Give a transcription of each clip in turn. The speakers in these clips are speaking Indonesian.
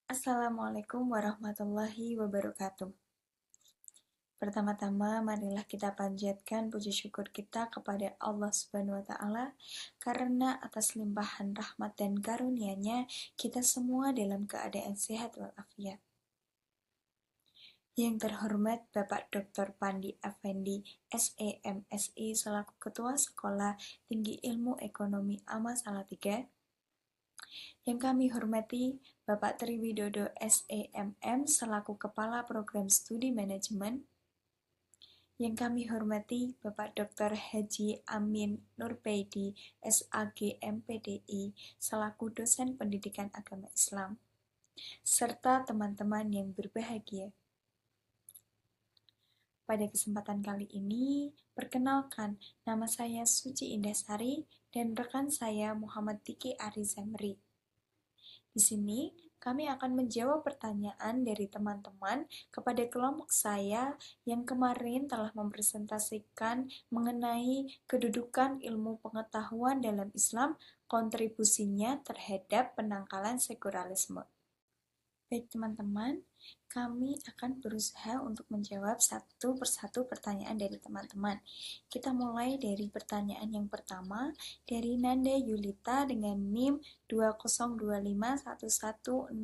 Assalamualaikum warahmatullahi wabarakatuh. Pertama-tama, marilah kita panjatkan puji syukur kita kepada Allah Subhanahu wa Ta'ala, karena atas limpahan rahmat dan karunia-Nya kita semua dalam keadaan sehat walafiat. Yang terhormat Bapak Dr. Pandi Effendi, SEMSI selaku Ketua Sekolah Tinggi Ilmu Ekonomi Ama Salatiga. Yang kami hormati Bapak Triwidodo SEMM selaku Kepala Program Studi Manajemen. Yang kami hormati Bapak Dr. Haji Amin Nurbaidi SAG MPDI selaku Dosen Pendidikan Agama Islam, serta teman-teman yang berbahagia. Pada kesempatan kali ini, perkenalkan, nama saya Suci Indasari dan rekan saya Muhammad Diki Arizamri. Di sini, kami akan menjawab pertanyaan dari teman-teman kepada kelompok saya yang kemarin telah mempresentasikan mengenai kedudukan ilmu pengetahuan dalam Islam, kontribusinya terhadap penangkalan sekularisme. Baik teman-teman, kami akan berusaha untuk menjawab satu persatu pertanyaan dari teman-teman. Kita mulai dari pertanyaan yang pertama dari Nanda Yulita dengan NIM 2025116005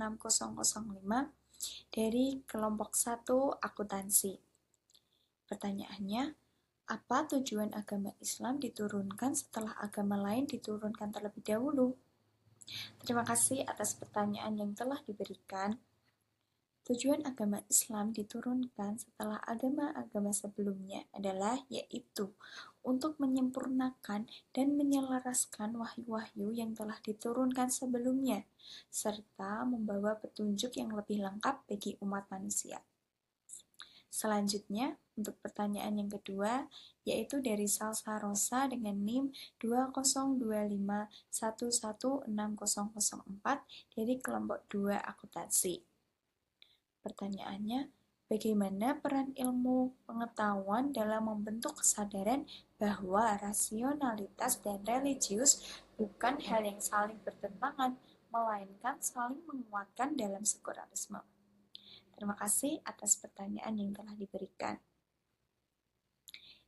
dari kelompok 1 akuntansi. Pertanyaannya, apa tujuan agama Islam diturunkan setelah agama lain diturunkan terlebih dahulu? Terima kasih atas pertanyaan yang telah diberikan. Tujuan agama Islam diturunkan setelah agama-agama sebelumnya adalah yaitu untuk menyempurnakan dan menyelaraskan wahyu-wahyu yang telah diturunkan sebelumnya, serta membawa petunjuk yang lebih lengkap bagi umat manusia. Selanjutnya, untuk pertanyaan yang kedua, yaitu dari Salsa Rosa dengan NIM 2025116004 dari kelompok 2 akuntansi. Pertanyaannya, bagaimana peran ilmu pengetahuan dalam membentuk kesadaran bahwa rasionalitas dan religius bukan hal yang saling bertentangan, melainkan saling menguatkan dalam sekularisme? Terima kasih atas pertanyaan yang telah diberikan.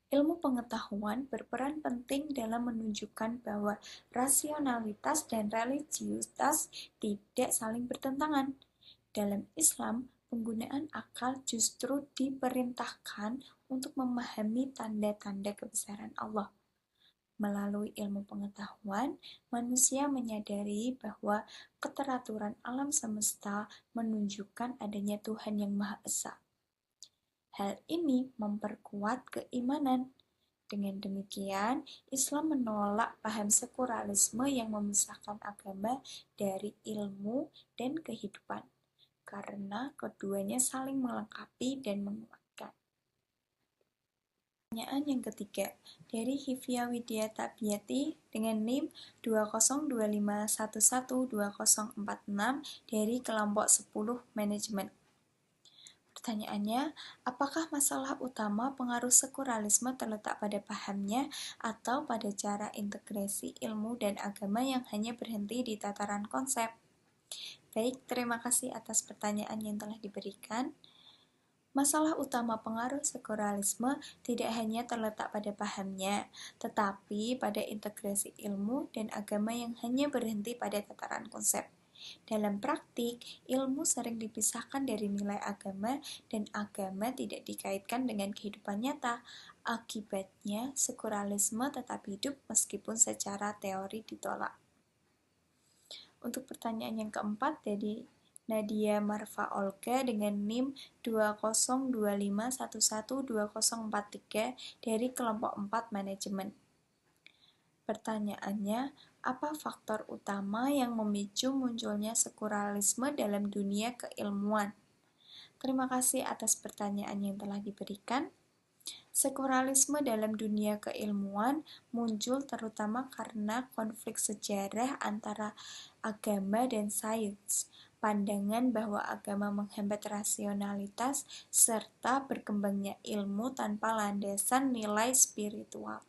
Ilmu pengetahuan berperan penting dalam menunjukkan bahwa rasionalitas dan religiusitas tidak saling bertentangan. Dalam Islam, penggunaan akal justru diperintahkan untuk memahami tanda-tanda kebesaran Allah. Melalui ilmu pengetahuan, manusia menyadari bahwa keteraturan alam semesta menunjukkan adanya Tuhan yang Maha Esa. Hal ini memperkuat keimanan. Dengan demikian, Islam menolak paham sekularisme yang memisahkan agama dari ilmu dan kehidupan, karena keduanya saling melengkapi dan menguatkan. Pertanyaan yang ketiga, dari Hifya Widya Tabiati dengan NIM 2025112046 dari kelompok 10 manajemen. Pertanyaannya, apakah masalah utama pengaruh sekularisme terletak pada pahamnya atau pada cara integrasi ilmu dan agama yang hanya berhenti di tataran konsep? Baik, terima kasih atas pertanyaan yang telah diberikan. Masalah utama pengaruh sekularisme tidak hanya terletak pada pahamnya, tetapi pada integrasi ilmu dan agama yang hanya berhenti pada tataran konsep. Dalam praktik, ilmu sering dipisahkan dari nilai agama dan agama tidak dikaitkan dengan kehidupan nyata. Akibatnya, sekularisme tetap hidup meskipun secara teori ditolak. Untuk pertanyaan yang keempat dari Nadia Marfa Olga dengan NIM 2025112043 dari kelompok 4 manajemen. Pertanyaannya, apa faktor utama yang memicu munculnya sekularisme dalam dunia keilmuan? Terima kasih atas pertanyaan yang telah diberikan. Sekularisme dalam dunia keilmuan muncul terutama karena konflik sejarah antara agama dan sains, pandangan bahwa agama menghambat rasionalitas, serta berkembangnya ilmu tanpa landasan nilai spiritual.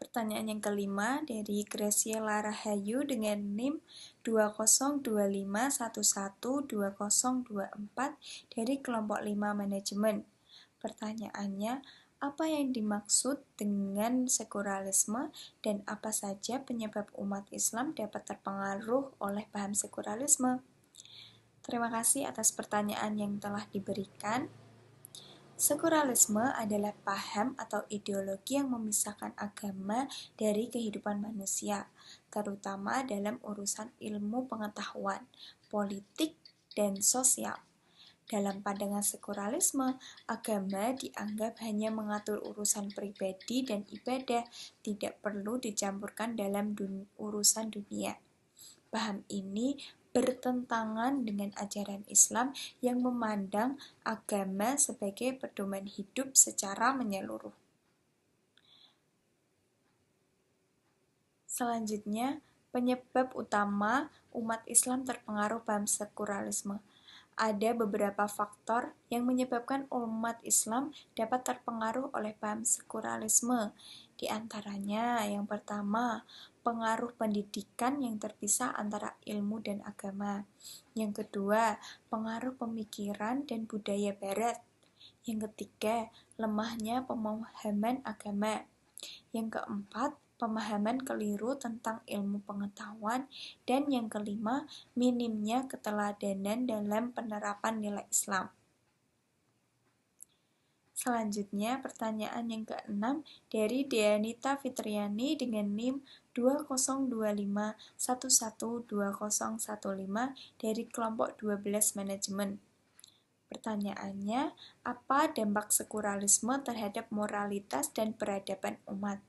Pertanyaan yang kelima dari Graciela Rahayu dengan NIM 2024 dari kelompok 5 manajemen. Pertanyaannya, apa yang dimaksud dengan sekularilisme dan apa saja penyebab umat Islam dapat terpengaruh oleh paham sekularilisme? Terima kasih atas pertanyaan yang telah diberikan. Sekularilisme adalah paham atau ideologi yang memisahkan agama dari kehidupan manusia, terutama dalam urusan ilmu pengetahuan, politik, dan sosial. Dalam pandangan sekularilisme, agama dianggap hanya mengatur urusan pribadi dan ibadah, tidak perlu dicampurkan dalam urusan dunia. Paham ini bertentangan dengan ajaran Islam yang memandang agama sebagai pedoman hidup secara menyeluruh. Selanjutnya, penyebab utama umat Islam terpengaruh paham sekularilisme. Ada beberapa faktor yang menyebabkan umat Islam dapat terpengaruh oleh paham sekularilisme. Di antaranya, yang pertama, pengaruh pendidikan yang terpisah antara ilmu dan agama. Yang kedua, pengaruh pemikiran dan budaya barat. Yang ketiga, lemahnya pemahaman agama. Yang keempat, pemahaman keliru tentang ilmu pengetahuan. Dan yang kelima, minimnya keteladanan dalam penerapan nilai Islam. Selanjutnya, pertanyaan yang keenam dari Deanita Fitriani dengan NIM 2025112015 dari kelompok 12 manajemen. Pertanyaannya, apa dampak sekularilisme terhadap moralitas dan peradaban umat?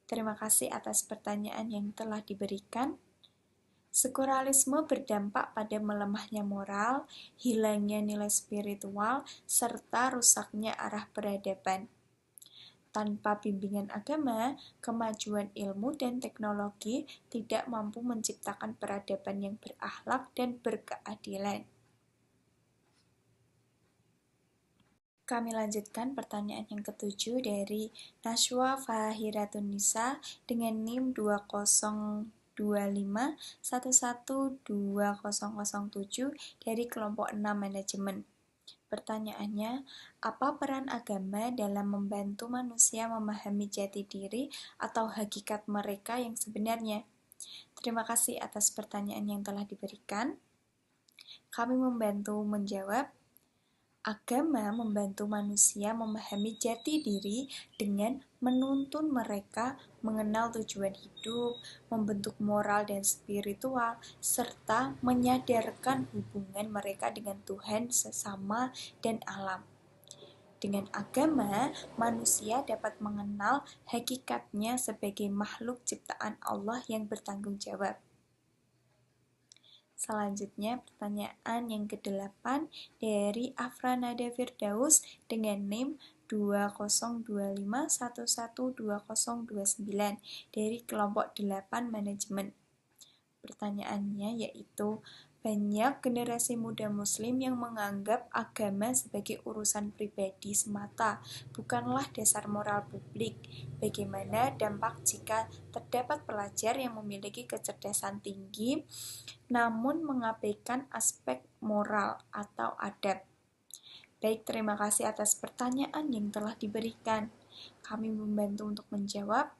Terima kasih atas pertanyaan yang telah diberikan. Sekularilisme berdampak pada melemahnya moral, hilangnya nilai spiritual, serta rusaknya arah peradaban. Tanpa bimbingan agama, kemajuan ilmu dan teknologi tidak mampu menciptakan peradaban yang berakhlak dan berkeadilan. Kami lanjutkan pertanyaan yang ketujuh dari Nashwa Fahiratun Nisa dengan NIM 2025112007 dari kelompok 6 manajemen. Pertanyaannya, apa peran agama dalam membantu manusia memahami jati diri atau hakikat mereka yang sebenarnya? Terima kasih atas pertanyaan yang telah diberikan. Kami membantu menjawab. Agama membantu manusia memahami jati diri dengan menuntun mereka mengenal tujuan hidup, membentuk moral dan spiritual, serta menyadarkan hubungan mereka dengan Tuhan, sesama, dan alam. Dengan agama, manusia dapat mengenal hakikatnya sebagai makhluk ciptaan Allah yang bertanggung jawab. Selanjutnya, pertanyaan yang ke-8 dari Afranada Firdaus dengan NIM 2025112029 dari kelompok 8 manajemen. Pertanyaannya yaitu, banyak generasi muda muslim yang menganggap agama sebagai urusan pribadi semata, bukanlah dasar moral publik. Bagaimana dampak jika terdapat pelajar yang memiliki kecerdasan tinggi, namun mengabaikan aspek moral atau adab? Baik, terima kasih atas pertanyaan yang telah diberikan. Kami membantu untuk menjawab.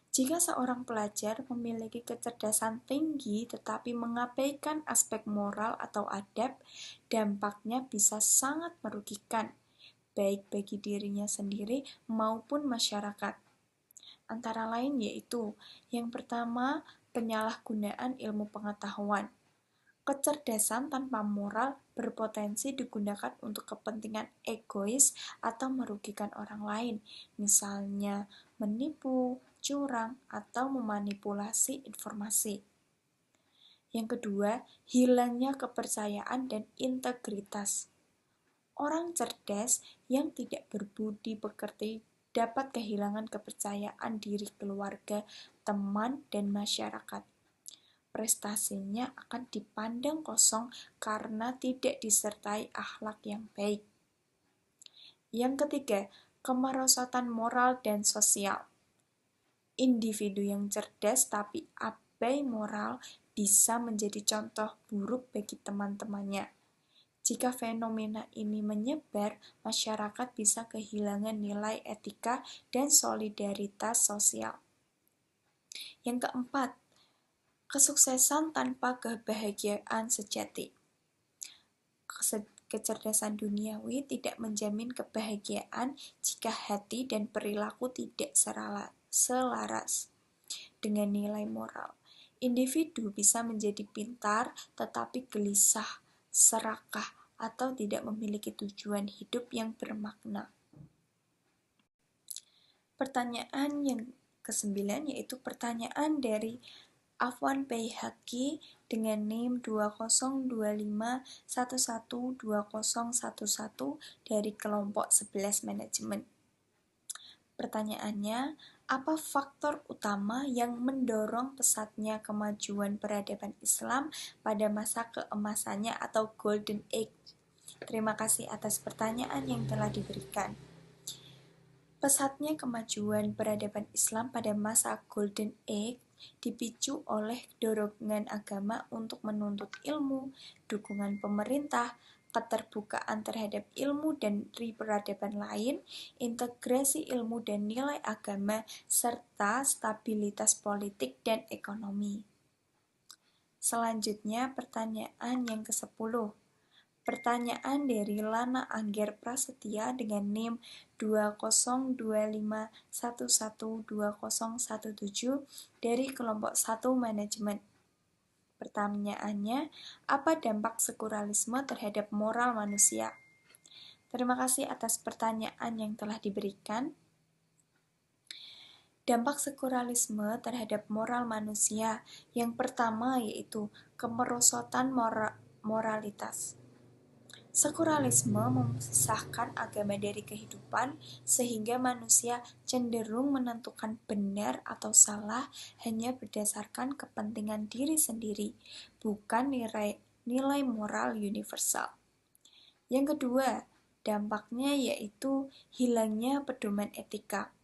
Jika seorang pelajar memiliki kecerdasan tinggi tetapi mengabaikan aspek moral atau adab, dampaknya bisa sangat merugikan, baik bagi dirinya sendiri maupun masyarakat. Antara lain yaitu, yang pertama, penyalahgunaan ilmu pengetahuan. Kecerdasan tanpa moral berpotensi digunakan untuk kepentingan egois atau merugikan orang lain, misalnya menipu, curang, atau memanipulasi informasi. Yang kedua, hilangnya kepercayaan dan integritas. Orang cerdas yang tidak berbudi pekerti dapat kehilangan kepercayaan diri keluarga, teman, dan masyarakat. Prestasinya akan dipandang kosong karena tidak disertai akhlak yang baik. Yang ketiga, kemerosotan moral dan sosial. Individu yang cerdas tapi abai moral bisa menjadi contoh buruk bagi teman-temannya. Jika fenomena ini menyebar, masyarakat bisa kehilangan nilai etika dan solidaritas sosial. Yang keempat, kesuksesan tanpa kebahagiaan sejati. Kecerdasan duniawi tidak menjamin kebahagiaan jika hati dan perilaku tidak selaras dengan nilai moral. Individu bisa menjadi pintar tetapi gelisah, serakah, atau tidak memiliki tujuan hidup yang bermakna. Pertanyaan yang ke-9 yaitu pertanyaan dari Afwan Baihaqi dengan NIM 2025112011 dari kelompok 11 manajemen. Pertanyaannya, apa faktor utama yang mendorong pesatnya kemajuan peradaban Islam pada masa keemasannya atau Golden Age? Terima kasih atas pertanyaan yang telah diberikan. Pesatnya kemajuan peradaban Islam pada masa Golden Age dipicu oleh dorongan agama untuk menuntut ilmu, dukungan pemerintah, keterbukaan terhadap ilmu dan peradaban lain, integrasi ilmu dan nilai agama, serta stabilitas politik dan ekonomi. Selanjutnya, pertanyaan yang ke-10. Pertanyaan dari Lana Angger Prasetya dengan NIM 2025112017 dari kelompok 1 manajemen. Pertanyaannya, apa dampak sekuralisme terhadap moral manusia? Terima kasih atas pertanyaan yang telah diberikan. Dampak sekuralisme terhadap moral manusia yang pertama yaitu kemerosotan moralitas. Sekuralisme memisahkan agama dari kehidupan sehingga manusia cenderung menentukan benar atau salah hanya berdasarkan kepentingan diri sendiri, bukan nilai moral universal. Yang kedua, dampaknya yaitu hilangnya pedoman etika.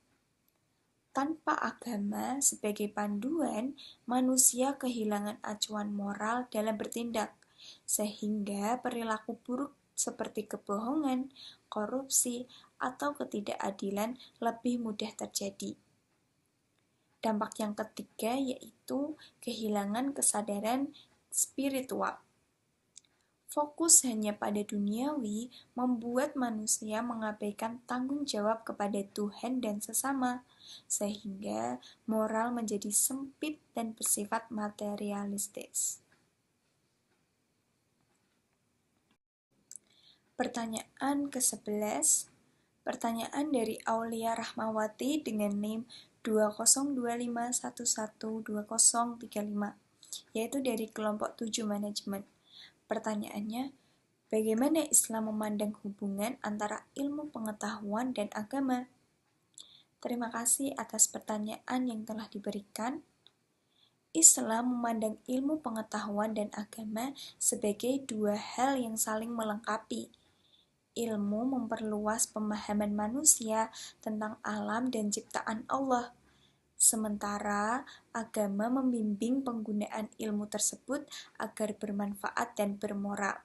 Tanpa agama sebagai panduan, manusia kehilangan acuan moral dalam bertindak, sehingga perilaku buruk seperti kebohongan, korupsi, atau ketidakadilan lebih mudah terjadi. Dampak yang ketiga yaitu kehilangan kesadaran spiritual. Fokus hanya pada duniawi membuat manusia mengabaikan tanggung jawab kepada Tuhan dan sesama, sehingga moral menjadi sempit dan bersifat materialistis. Pertanyaan ke-11, pertanyaan dari Aulia Rahmawati dengan NIM 2025112035, yaitu dari kelompok 7 manajemen. Pertanyaannya, bagaimana Islam memandang hubungan antara ilmu pengetahuan dan agama? Terima kasih atas pertanyaan yang telah diberikan. Islam memandang ilmu pengetahuan dan agama sebagai dua hal yang saling melengkapi. Ilmu memperluas pemahaman manusia tentang alam dan ciptaan Allah, sementara agama membimbing penggunaan ilmu tersebut agar bermanfaat dan bermoral.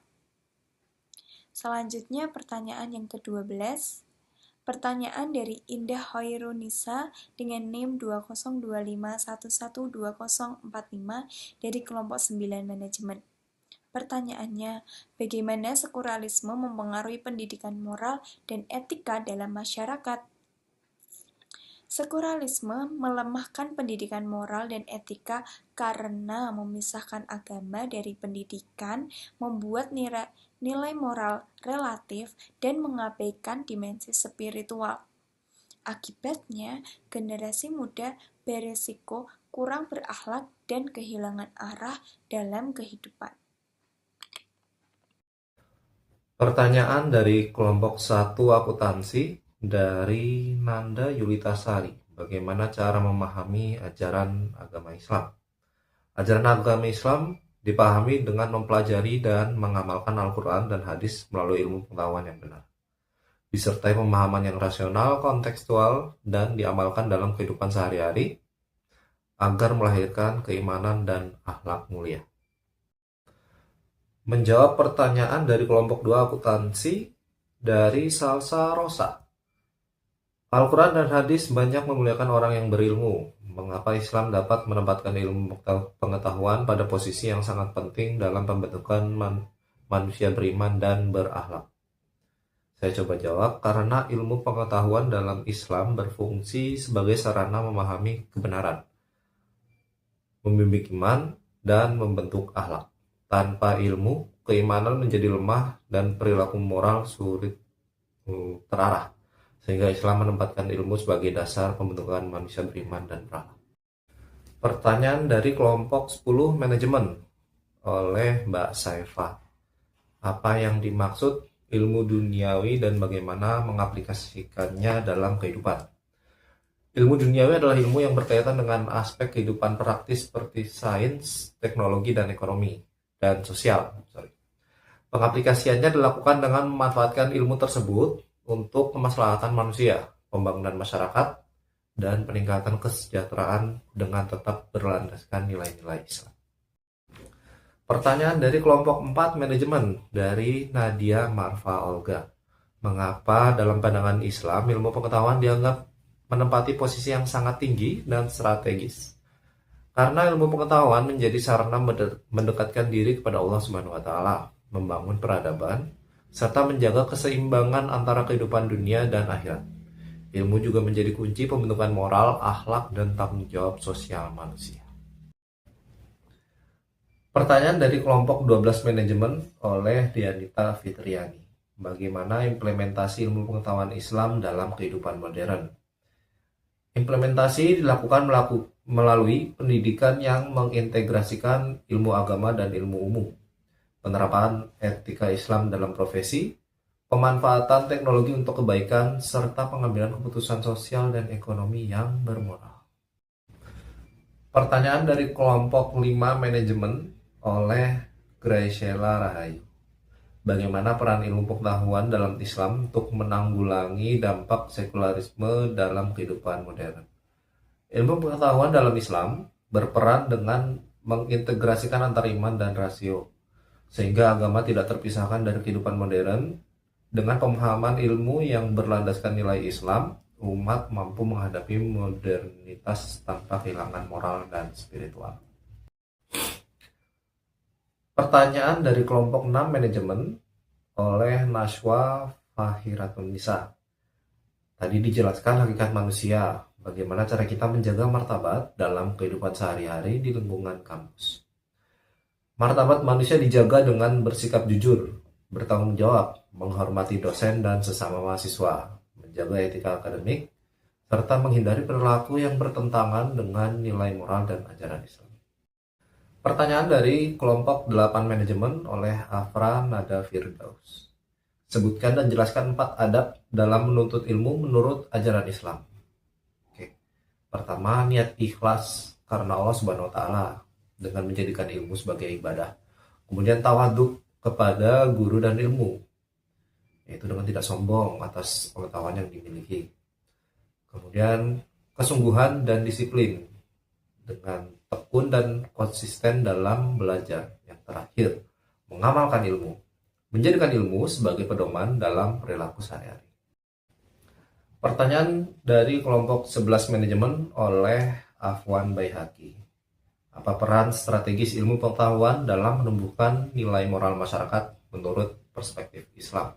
Selanjutnya pertanyaan yang ke-12. Pertanyaan dari Indah Hoirunisa dengan NIM 2025112045 dari kelompok 9 manajemen. Pertanyaannya, bagaimana sekuralisme mempengaruhi pendidikan moral dan etika dalam masyarakat? Sekuralisme melemahkan pendidikan moral dan etika karena memisahkan agama dari pendidikan, membuat nilai moral relatif, dan mengabaikan dimensi spiritual. Akibatnya, generasi muda beresiko kurang berakhlak dan kehilangan arah dalam kehidupan. Pertanyaan dari kelompok 1 akuntansi dari Nanda Yulitasari. Bagaimana cara memahami ajaran agama Islam? Ajaran agama Islam dipahami dengan mempelajari dan mengamalkan Al-Quran dan hadis melalui ilmu pengetahuan yang benar, disertai pemahaman yang rasional, kontekstual, dan diamalkan dalam kehidupan sehari-hari. agar melahirkan keimanan dan akhlak mulia. Menjawab pertanyaan dari kelompok 2 akuntansi dari Salsa Rosa. Al-Quran dan hadis banyak memuliakan orang yang berilmu. Mengapa Islam dapat menempatkan ilmu pengetahuan pada posisi yang sangat penting dalam pembentukan manusia beriman dan berakhlak? Saya coba jawab, karena ilmu pengetahuan dalam Islam berfungsi sebagai sarana memahami kebenaran, membimbing iman, dan membentuk akhlak. Tanpa ilmu, keimanan menjadi lemah dan perilaku moral sulit terarah, sehingga Islam menempatkan ilmu sebagai dasar pembentukan manusia beriman dan berakhlak. Pertanyaan dari kelompok 10 manajemen oleh Mbak Saifah. Apa yang dimaksud ilmu duniawi dan bagaimana mengaplikasikannya dalam kehidupan? Ilmu duniawi adalah ilmu yang berkaitan dengan aspek kehidupan praktis seperti sains, teknologi, dan ekonomi, dan sosial. Pengaplikasiannya dilakukan dengan memanfaatkan ilmu tersebut untuk kemaslahatan manusia, pembangunan masyarakat, dan peningkatan kesejahteraan dengan tetap berlandaskan nilai-nilai Islam. Pertanyaan dari kelompok 4 manajemen dari Nadia Marfa Olga. Mengapa dalam pandangan Islam ilmu pengetahuan dianggap menempati posisi yang sangat tinggi dan strategis? Karena ilmu pengetahuan menjadi sarana mendekatkan diri kepada Allah Subhanahu wa taala, membangun peradaban, serta menjaga keseimbangan antara kehidupan dunia dan akhirat. Ilmu juga menjadi kunci pembentukan moral, akhlak, dan tanggung jawab sosial manusia. Pertanyaan dari kelompok 12 manajemen oleh Dianita Fitriani. Bagaimana implementasi ilmu pengetahuan Islam dalam kehidupan modern? Implementasi dilakukan melalui pendidikan yang mengintegrasikan ilmu agama dan ilmu umum, penerapan etika Islam dalam profesi, pemanfaatan teknologi untuk kebaikan, serta pengambilan keputusan sosial dan ekonomi yang bermoral. Pertanyaan dari kelompok 5 manajemen oleh Graciela Rahayu. Bagaimana peran ilmu pengetahuan dalam Islam untuk menanggulangi dampak sekularisme dalam kehidupan modern? Ilmu pengetahuan dalam Islam berperan dengan mengintegrasikan antar iman dan rasio, sehingga agama tidak terpisahkan dari kehidupan modern. Dengan pemahaman ilmu yang berlandaskan nilai Islam, umat mampu menghadapi modernitas tanpa kehilangan moral dan spiritual. Pertanyaan dari kelompok 6 manajemen oleh Nashwa Fahiratun Nisa. Tadi dijelaskan hakikat manusia, bagaimana cara kita menjaga martabat dalam kehidupan sehari-hari di lingkungan kampus. Martabat manusia dijaga dengan bersikap jujur, bertanggung jawab, menghormati dosen dan sesama mahasiswa, menjaga etika akademik, serta menghindari perilaku yang bertentangan dengan nilai moral dan ajaran Islam. Pertanyaan dari kelompok 8 manajemen oleh Afra Nada Firdaus. Sebutkan dan jelaskan 4 adab dalam menuntut ilmu menurut ajaran Islam. Oke. Pertama, niat ikhlas karena Allah Subhanahu wa taala dengan menjadikan ilmu sebagai ibadah. Kemudian tawaduk kepada guru dan ilmu, yaitu dengan tidak sombong atas pengetahuan yang dimiliki. Kemudian kesungguhan dan disiplin dengan tekun dan konsisten dalam belajar. Yang terakhir, mengamalkan ilmu, menjadikan ilmu sebagai pedoman dalam perilaku sehari-hari. Pertanyaan dari kelompok 11 manajemen oleh Afwan Baihaqi. Apa peran strategis ilmu pengetahuan dalam menumbuhkan nilai moral masyarakat menurut perspektif Islam?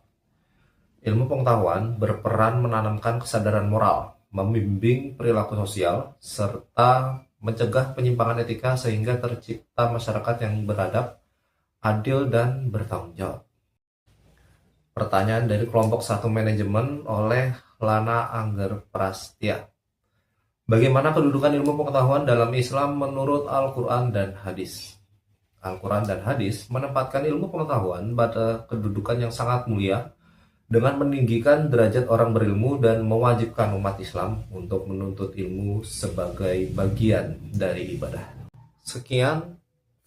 Ilmu pengetahuan berperan menanamkan kesadaran moral, membimbing perilaku sosial, serta mencegah penyimpangan etika sehingga tercipta masyarakat yang beradab, adil, dan bertanggung jawab. Pertanyaan dari kelompok 1 manajemen oleh Lana Angger Prastia. Bagaimana kedudukan ilmu pengetahuan dalam Islam menurut Al-Quran dan Hadis? Al-Quran dan Hadis menempatkan ilmu pengetahuan pada kedudukan yang sangat mulia dengan meninggikan derajat orang berilmu dan mewajibkan umat Islam untuk menuntut ilmu sebagai bagian dari ibadah. Sekian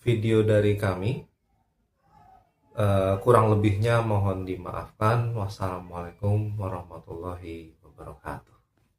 video dari kami. Kurang lebihnya mohon dimaafkan. Wassalamualaikum warahmatullahi wabarakatuh.